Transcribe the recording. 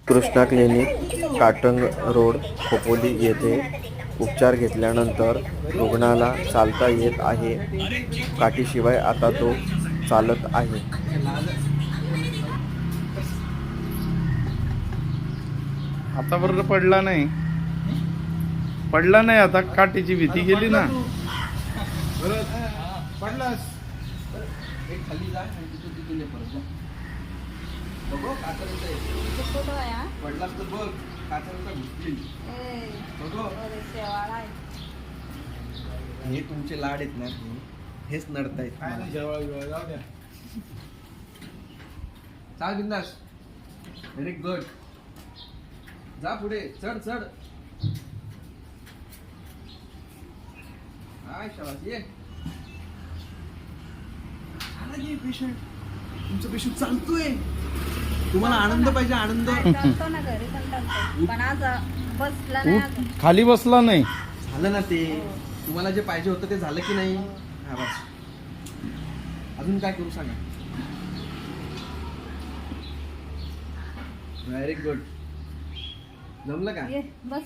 Krishna clinic, काटंग road, Khopoli येथे उपचार घेतल्यानंतर रुग्णाला चालता येत आहे. काठीशिवाय आता तो चालत आहे. आता बरोबर पडला नाही, आता काठीची भीती गेली ना. पडलास एक खाली जा आणि तिथून तिथून ये परत जा. बघो काचऱ्याचं आहे. पडलास तर बघ काचऱ्याचा घुसली. बघो हे तुमचे लाड आहेत ना, हेच नडतायत. चाल बिंदास. Very good. जा पुढे चढ चढ. हाय शाबास ये. पेशंट तुमचं पेशंट चालतोय. तुम्हाला आनंद पाहिजे, आनंद. चालतो ना घरी पण चालतो, पण आज बसला नाही अजून. खाली बसला नाही. झालं ना ते. तुम्हाला जे पाहिजे होतं ते झालं की नाही. हा बस. अजून काय करू सांगा. Very good. जमलं का? ये बस.